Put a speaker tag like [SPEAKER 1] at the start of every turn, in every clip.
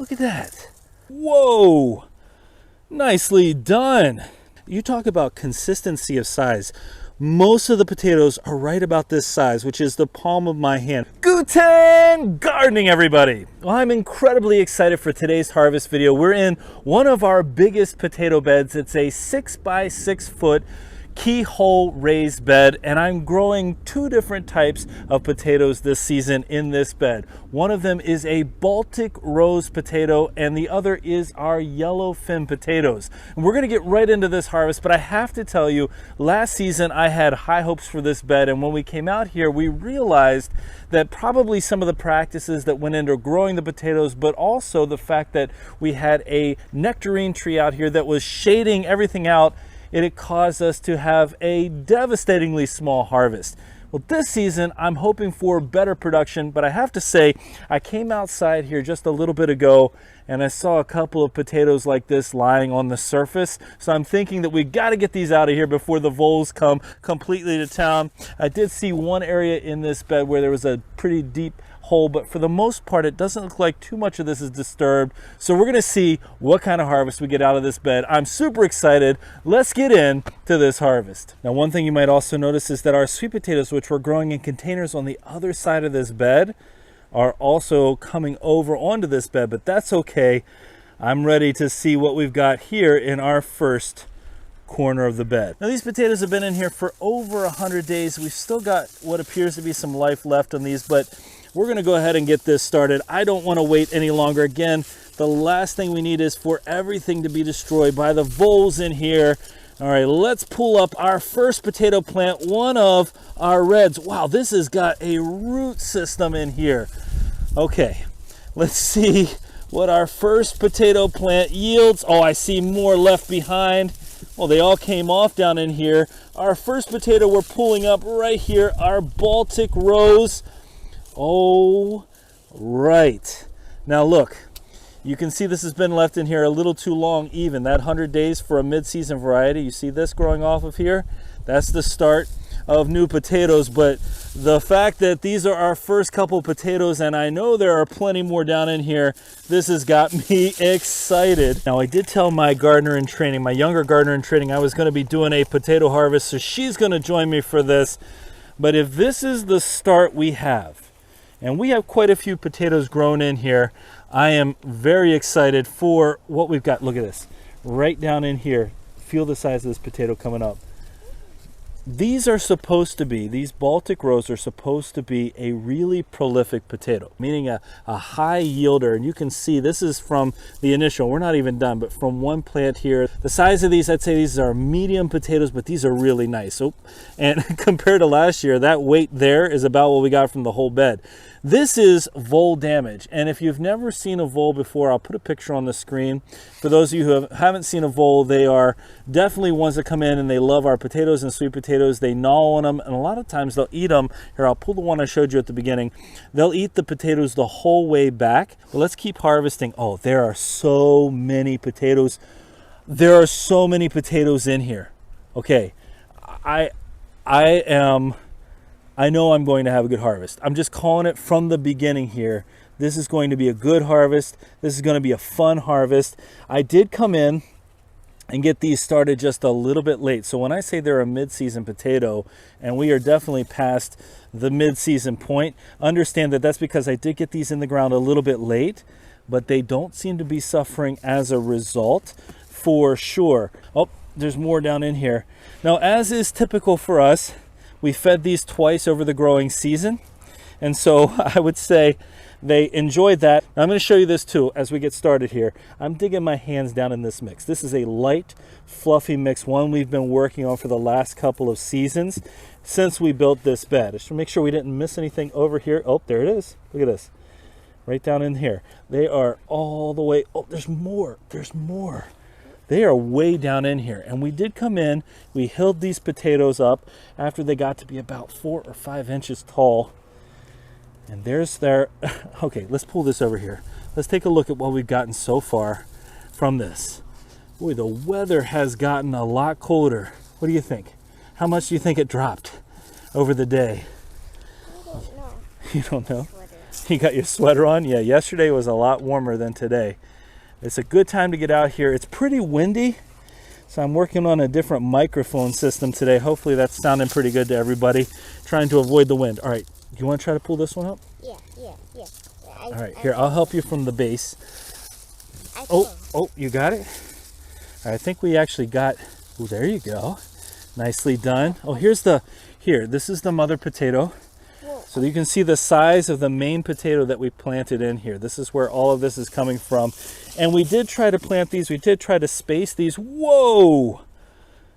[SPEAKER 1] Look at that. Whoa, nicely done. You talk about consistency of size. Most of the potatoes are right about this size, which is the palm of my hand. Guten gardening, everybody. Well, I'm incredibly excited for today's harvest video. We're in one of our biggest potato beds. It's a 6 by 6 foot keyhole raised bed, and I'm growing two different types of potatoes this season in this bed. One of them is a Baltic Rose potato and the other is our yellowfin potatoes. And we're going to get right into this harvest, but I have to tell you, last season I had high hopes for this bed, and when we came out here we realized that probably some of the practices that went into growing the potatoes, but also the fact that we had a nectarine tree out here that was shading everything out, it caused us to have a devastatingly small harvest. Well, this season, I'm hoping for better production, but I have to say, I came outside here just a little bit ago and I saw a couple of potatoes like this lying on the surface. So I'm thinking that we got to get these out of here before the voles come completely to town. I did see one area in this bed where there was a pretty deep hole, but for the most part it doesn't look like too much of this is disturbed. So we're going to see what kind of harvest we get out of this bed. I'm super excited. Let's get into this harvest. Now, one thing you might also notice is that our sweet potatoes, which we're growing in containers on the other side of this bed, are also coming over onto this bed, but that's okay. I'm ready to see what we've got here in our first corner of the bed. Now, these potatoes have been in here for over 100 days. We've still got what appears to be some life left on these, but we're going to go ahead and get this started. I don't want to wait any longer. Again, the last thing we need is for everything to be destroyed by the voles in here. All right, let's pull up our first potato plant, one of our reds. Wow, this has got a root system in here. Okay, let's see what our first potato plant yields. Oh, I see more left behind. Well, they all came off down in here. Our first potato we're pulling up right here, our Baltic Rose. Oh, right. Now look, you can see this has been left in here a little too long even. That 100 days for a mid-season variety, you see this growing off of here? That's the start of new potatoes, but the fact that these are our first couple potatoes, and I know there are plenty more down in here, this has got me excited. Now, I did tell my gardener in training, my younger gardener in training, I was going to be doing a potato harvest, so she's going to join me for this. But if this is the start we have, and we have quite a few potatoes grown in here, I am very excited for what we've got. Look at this, right down in here. Feel the size of this potato coming up. These are supposed to be, these Baltic Rose are supposed to be a really prolific potato, meaning a high yielder. And you can see this is from the initial, we're not even done, but from one plant here. The size of these, I'd say these are medium potatoes, but these are really nice. So, and compared to last year, that weight there is about what we got from the whole bed. This is vole damage, and if you've never seen a vole before, I'll put a picture on the screen. For those of you who haven't seen a vole, they are definitely ones that come in and they love our potatoes and sweet potatoes. They gnaw on them, and a lot of times they'll eat them. Here, I'll pull the one I showed you at the beginning. They'll eat the potatoes the whole way back. But let's keep harvesting. Oh, there are so many potatoes. There are so many potatoes in here. Okay, I know I'm going to have a good harvest. I'm just calling it from the beginning here. This is going to be a good harvest. This is going to be a fun harvest. I did come in and get these started just a little bit late. So when I say they're a mid-season potato, and we are definitely past the mid-season point, understand that that's because I did get these in the ground a little bit late, but they don't seem to be suffering as a result for sure. Oh, there's more down in here. Now, as is typical for us, we fed these twice over the growing season, and so I would say they enjoyed that. Now, I'm going to show you this too as we get started here. I'm digging my hands down in this mix. This is a light, fluffy mix, one we've been working on for the last couple of seasons since we built this bed. Just to make sure we didn't miss anything over here. Oh, there it is. Look at this. Right down in here. They are all the way. Oh, there's more. There's more. They are way down in here, and we did come in, we hilled these potatoes up after they got to be about 4 or 5 inches tall, and there's their, okay, let's pull this over here. Let's take a look at what we've gotten so far from this. Boy, the weather has gotten a lot colder. What do you think? How much do you think it dropped over the day?
[SPEAKER 2] I don't know.
[SPEAKER 1] You don't know? You got your sweater on? Yeah, yesterday was a lot warmer than today. It's a good time to get out here. It's pretty windy, so I'm working on a different microphone system today. Hopefully that's sounding pretty good to everybody, trying to avoid the wind. All right, do you want to try to pull this one up?
[SPEAKER 2] Yeah.
[SPEAKER 1] All right, here, I'll help you from the base. Oh, you got it? All right, I think we actually got, oh, there you go. Nicely done. Oh, this is the mother potato. So you can see the size of the main potato that we planted in here. This is where all of this is coming from. And we did try to plant these. We did try to space these. Whoa!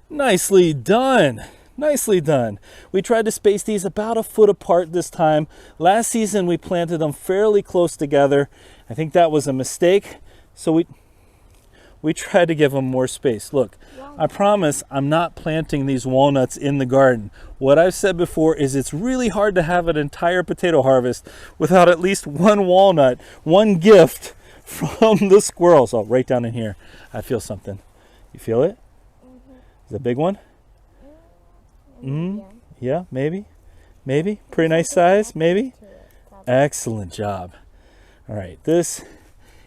[SPEAKER 1] Nicely done. Nicely done. We tried to space these about a foot apart this time. Last season we planted them fairly close together. I think that was a mistake. So we tried to give them more space. Look, I promise I'm not planting these walnuts in the garden. What I've said before is it's really hard to have an entire potato harvest without at least one walnut, one gift from the squirrels. Oh, right down in here. I feel something. You feel it? Is it a big one? Yeah, maybe. Pretty nice size, maybe. Excellent job. All right, this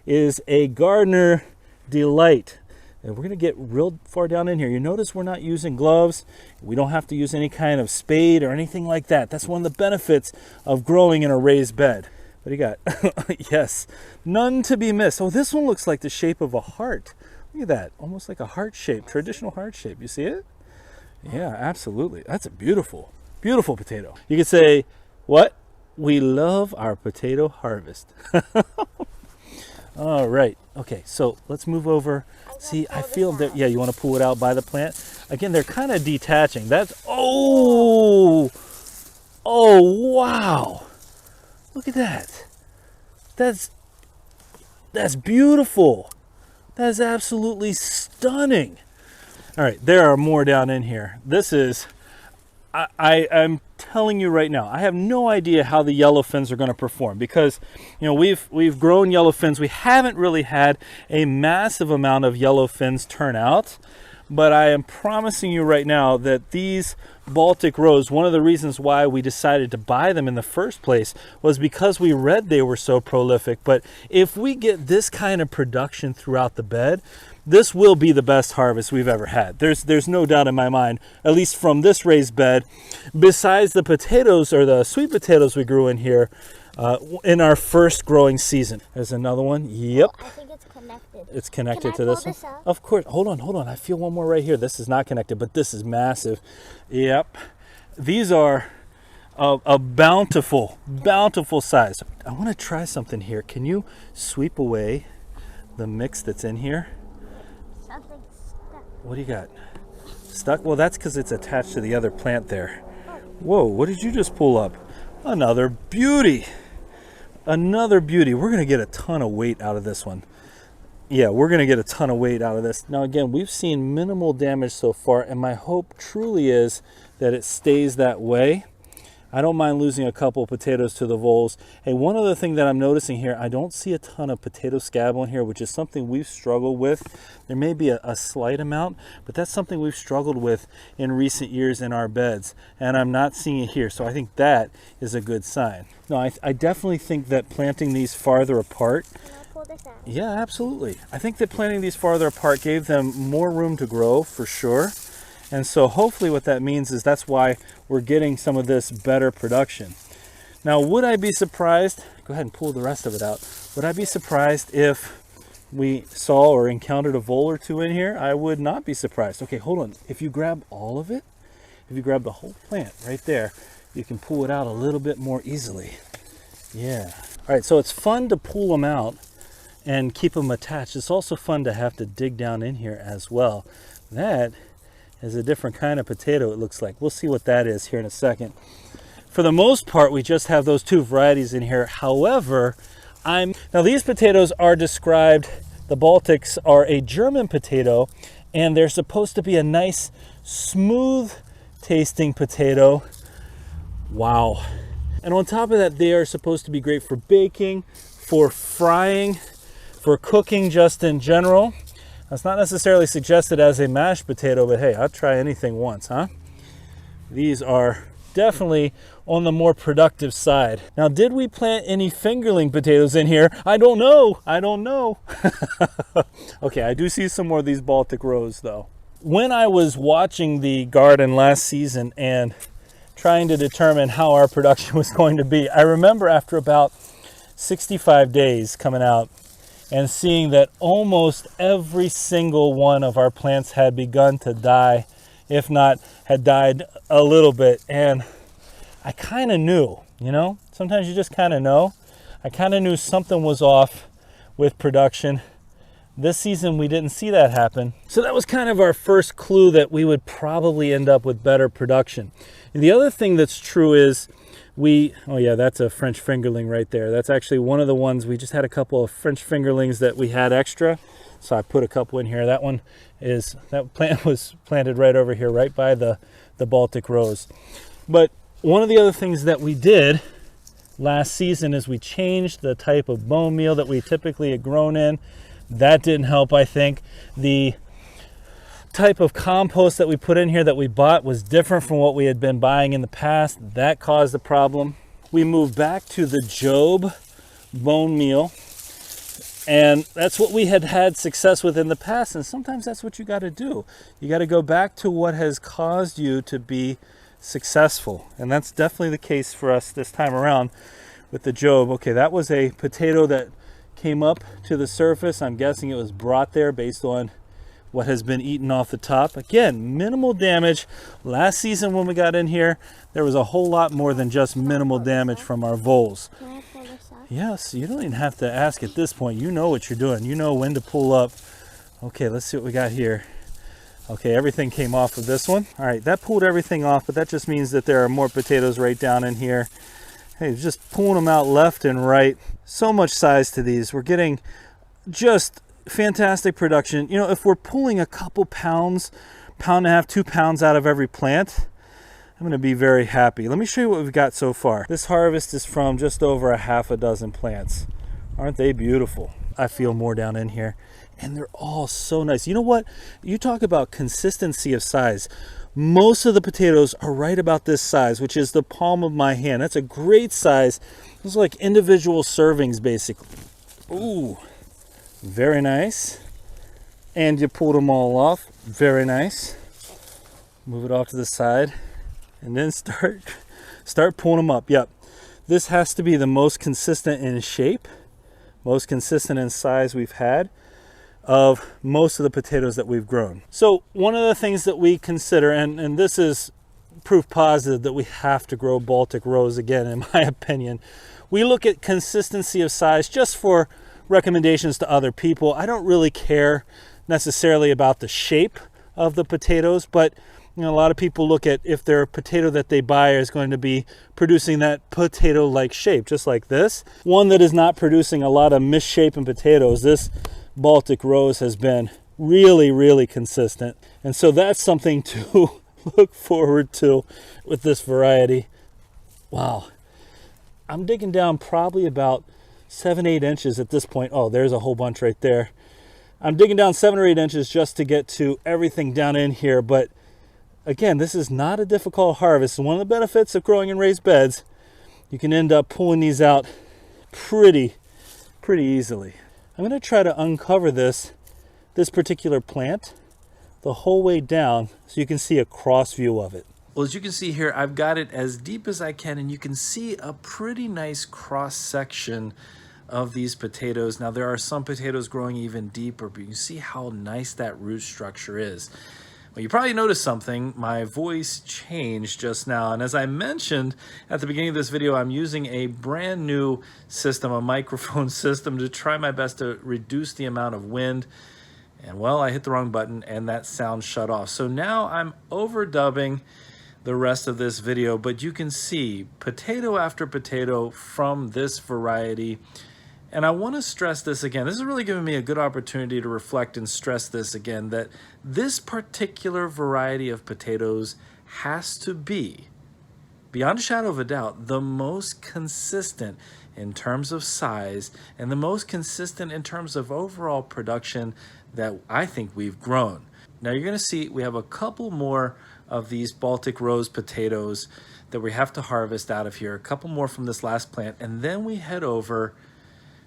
[SPEAKER 1] is a gardener delight. And we're going to get real far down in here. You notice we're not using gloves. We don't have to use any kind of spade or anything like that. That's one of the benefits of growing in a raised bed. What do you got? Yes, none to be missed. Oh, this one looks like the shape of a heart. Look at that, almost like a heart shape, traditional heart shape. You see it? Yeah, absolutely. That's a beautiful, beautiful potato. You could say, what? We love our potato harvest. All right. Okay, so let's move over. See, I feel that, yeah, you want to pull it out by the plant. Again, they're kind of detaching. That's, oh, wow. Look at that. That's beautiful. That's absolutely stunning. All right, there are more down in here. This is, I'm telling you right now, I have no idea how the yellow fins are going to perform because, you know, we've grown yellow fins. We haven't really had a massive amount of yellow fins turn out, but I am promising you right now that these Baltic Rose, one of the reasons why we decided to buy them in the first place was because we read they were so prolific. But if we get this kind of production throughout the bed, this will be the best harvest we've ever had. There's no doubt in my mind, at least from this raised bed, besides the potatoes or the sweet potatoes we grew in here in our first growing season. There's another one. Yep.
[SPEAKER 2] I think it's connected.
[SPEAKER 1] It's connected to
[SPEAKER 2] Can I
[SPEAKER 1] this
[SPEAKER 2] pull
[SPEAKER 1] one?
[SPEAKER 2] this out?
[SPEAKER 1] Of course. Hold on. I feel one more right here. This is not connected, but this is massive. Yep. These are a bountiful size. I want to try something here. Can you sweep away the mix that's in here?
[SPEAKER 2] Something stuck.
[SPEAKER 1] What do you got? Stuck? Well, that's because it's attached to the other plant there. Whoa, what did you just pull up? Another beauty. Another beauty. We're going to get a ton of weight out of this one. Yeah, we're going to get a ton of weight out of this. Now, again, we've seen minimal damage so far, and my hope truly is that it stays that way. I don't mind losing a couple potatoes to the voles. Hey, one other thing that I'm noticing here, I don't see a ton of potato scab on here, which is something we've struggled with. There may be a slight amount, but that's something we've struggled with in recent years in our beds, and I'm not seeing it here, so I think that is a good sign. No, I definitely think that planting these farther apart,
[SPEAKER 2] Can I pull this out?
[SPEAKER 1] yeah, absolutely. I think that planting these farther apart gave them more room to grow, for sure. And so hopefully what that means is that's why we're getting some of this better production. Now, would I be surprised? Go ahead and pull the rest of it out. Would I be surprised if we saw or encountered a vole or two in here? I would not be surprised. Okay, hold on. If you grab all of it, if you grab the whole plant right there, you can pull it out a little bit more easily. Yeah. All right, so it's fun to pull them out and keep them attached. It's also fun to have to dig down in here as well. That is a different kind of potato, it looks like. We'll see what that is here in a second. For the most part, we just have those two varieties in here. However, now these potatoes are described, the Baltics are a German potato, and they're supposed to be a nice, smooth tasting potato. Wow. And on top of that, they are supposed to be great for baking, for frying, for cooking just in general. That's not necessarily suggested as a mashed potato, but hey, I'll try anything once, huh? These are definitely on the more productive side. Now, did we plant any fingerling potatoes in here? I don't know. I don't know. Okay, I do see some more of these Baltic Rose though. When I was watching the garden last season and trying to determine how our production was going to be, I remember after about 65 days coming out and seeing that almost every single one of our plants had begun to die, if not had died a little bit. And I kind of knew, you know, sometimes you just kind of know. I kind of knew something was off with production. This season we didn't see that happen. So that was kind of our first clue that we would probably end up with better production. And the other thing that's true is oh yeah, that's a French fingerling right there. That's actually one of the ones, we just had a couple of French fingerlings that we had extra. So I put a couple in here. That plant was planted right over here, right by the Baltic Rose. But one of the other things that we did last season is we changed the type of bone meal that we typically had grown in. That didn't help, I think. The type of compost that we put in here that we bought was different from what we had been buying in the past. That caused a problem. We moved back to the Job bone meal, and that's what we had success with in the past. And sometimes that's what you got to do. You got to go back to what has caused you to be successful, and that's definitely the case for us this time around with the Job. Okay, that was a potato that came up to the surface. I'm guessing it was brought there based on what has been eaten off the top. Again, minimal damage. Last season when we got in here, there was a whole lot more than just minimal damage from our voles.
[SPEAKER 2] Can I pull this up?
[SPEAKER 1] Yes, you don't even have to ask at this point. You know what you're doing. You know when to pull up. Okay, let's see what we got here. Okay, everything came off of this one. All right, that pulled everything off, but that just means that there are more potatoes right down in here. Hey, just pulling them out left and right. So much size to these. We're getting just fantastic production. You know, if we're pulling a couple pounds, pound and a half, 2 pounds out of every plant, I'm going to be very happy. Let me show you what we've got so far. This harvest is from just over a half a dozen plants. Aren't they beautiful? I feel more down in here, and they're all so nice. You know what? You talk about consistency of size. Most of the potatoes are right about this size, which is the palm of my hand. That's a great size. Those are like individual servings, basically. Ooh, very nice. And you pulled them all off. Very nice. Move it off to the side, and then start pulling them up. Yep, this has to be the most consistent in shape, most consistent in size we've had of most of the potatoes that we've grown. So one of the things that we consider, and this is proof positive that we have to grow Baltic Rose again, in my opinion, we look at consistency of size just for recommendations to other people. I don't really care necessarily about the shape of the potatoes, but you know, a lot of people look at if their potato that they buy is going to be producing that potato-like shape, just like this. One that is not producing a lot of misshapen potatoes. This Baltic Rose has been really, really consistent. And so that's something to look forward to with this variety. Wow. I'm digging down probably about 7-8 inches at this point. Oh, there's a whole bunch right there. I'm digging down 7 or 8 inches just to get to everything down in here. But again, this is not a difficult harvest. One of the benefits of growing in raised beds, you can end up pulling these out pretty easily. I'm going to try to uncover this particular plant the whole way down so you can see a cross view of it. Well, as you can see here, I've got it as deep as I can, and you can see a pretty nice cross section of these potatoes. Now, there are some potatoes growing even deeper, but you can see how nice that root structure is. Well, you probably noticed something. My voice changed just now, and as I mentioned at the beginning of this video, I'm using a brand new system, a microphone system, to try my best to reduce the amount of wind. And well, I hit the wrong button and that sound shut off. So now I'm overdubbing the rest of this video, but you can see potato after potato from this variety. And I want to stress this again. This is really giving me a good opportunity to reflect and stress this again, that this particular variety of potatoes has to be, beyond a shadow of a doubt, the most consistent in terms of size and the most consistent in terms of overall production that I think we've grown. Now you're going to see we have a couple more of these Baltic Rose potatoes that we have to harvest out of here, a couple more from this last plant, and then we head over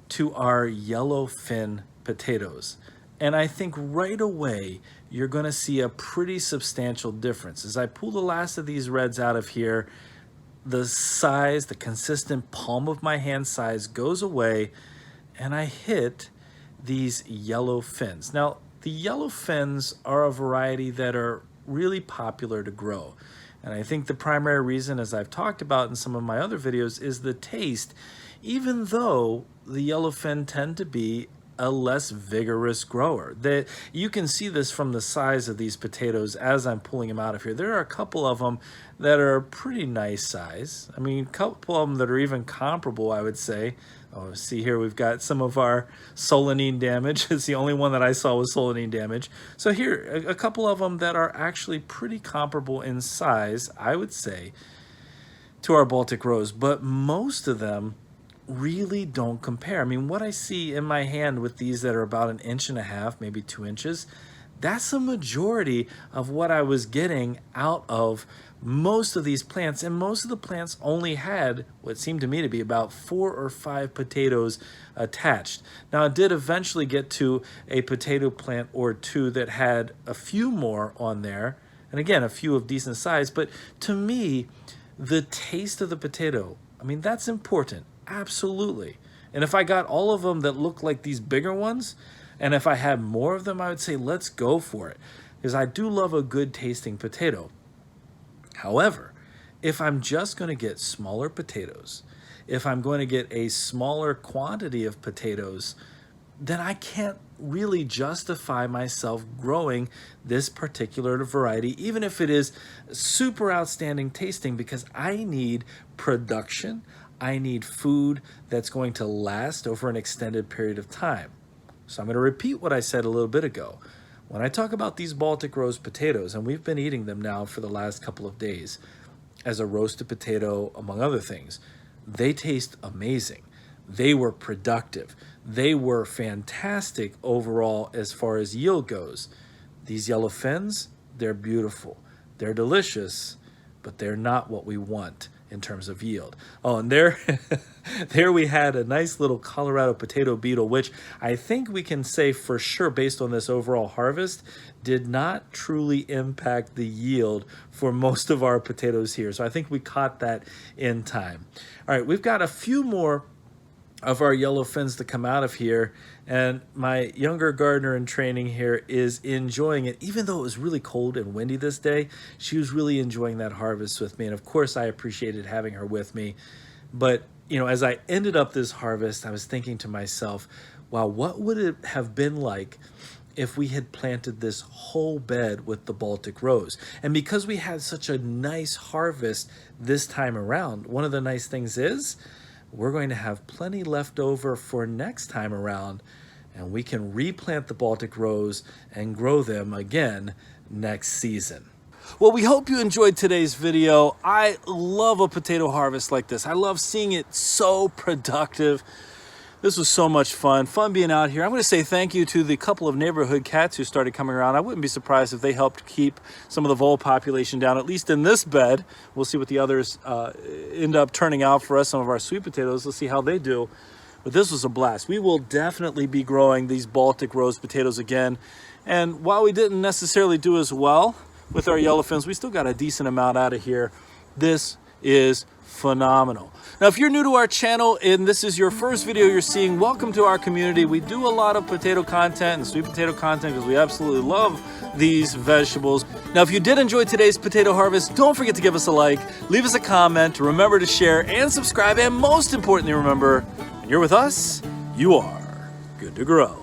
[SPEAKER 1] to our yellowfin potatoes. And I think right away, you're gonna see a pretty substantial difference. As I pull the last of these reds out of here, the size, the consistent palm of my hand size goes away, and I hit these yellow fins. Now, the yellow fins are a variety that are really popular to grow. And I think the primary reason, as I've talked about in some of my other videos, is the taste, even though the yellowfin tend to be a less vigorous grower. You can see this from the size of these potatoes as I'm pulling them out of here. There are a couple of them that are pretty nice size. I mean, a couple of them that are even comparable, I would say. Oh, see here, we've got some of our solanine damage. It's the only one that I saw was solanine damage. So here, a couple of them that are actually pretty comparable in size, I would say, to our Baltic Rose. But most of them really don't compare. I mean, what I see in my hand with these that are about 1.5 inches, maybe 2 inches, that's a majority of what I was getting out of most of these plants. And most of the plants only had what seemed to me to be about 4 or 5 potatoes attached. Now, it did eventually get to a potato plant or two that had a few more on there. And again, a few of decent size. But to me, the taste of the potato, I mean, that's important. Absolutely. And if I got all of them that look like these bigger ones, and if I had more of them, I would say let's go for it, because I do love a good tasting potato. However, if I'm just going to get smaller potatoes, if I'm going to get a smaller quantity of potatoes, then I can't really justify myself growing this particular variety, even if it is super outstanding tasting, because I need production. I need food that's going to last over an extended period of time. So I'm going to repeat what I said a little bit ago. When I talk about these Baltic Rose potatoes, and we've been eating them now for the last couple of days as a roasted potato, among other things, they taste amazing. They were productive. They were fantastic overall as far as yield goes. These yellow fins, they're beautiful. They're delicious, but they're not what we want in terms of yield. Oh, and there, there we had a nice little Colorado potato beetle, which I think we can say for sure, based on this overall harvest, did not truly impact the yield for most of our potatoes here. So I think we caught that in time. All right, we've got a few more of our yellow fins to come out of here, and my younger gardener in training here is enjoying it. Even though it was really cold and windy this day, she was really enjoying that harvest with me, and of course I appreciated having her with me. But you know, as I ended up this harvest, I was thinking to myself, wow, what would it have been like if we had planted this whole bed with the Baltic Rose? And because we had such a nice harvest this time around, one of the nice things is we're going to have plenty left over for next time around, and we can replant the Baltic Rose and grow them again next season. Well, we hope you enjoyed today's video. I love a potato harvest like this. I love seeing it so productive. This was so much fun being out here. I'm going to say thank you to the couple of neighborhood cats who started coming around. I wouldn't be surprised if they helped keep some of the vole population down, at least in this bed. We'll see what the others end up turning out for us, some of our sweet potatoes. Let's see how they do. But this was a blast. We will definitely be growing these Baltic Rose potatoes again. And while we didn't necessarily do as well with our yellowfins, we still got a decent amount out of here. This is phenomenal. Now, if you're new to our channel and this is your first video you're seeing, welcome to our community. We do a lot of potato content and sweet potato content because we absolutely love these vegetables. Now, if you did enjoy today's potato harvest, don't forget to give us a like, leave us a comment, remember to share and subscribe, and most importantly, remember, when you're with us, you are good to grow.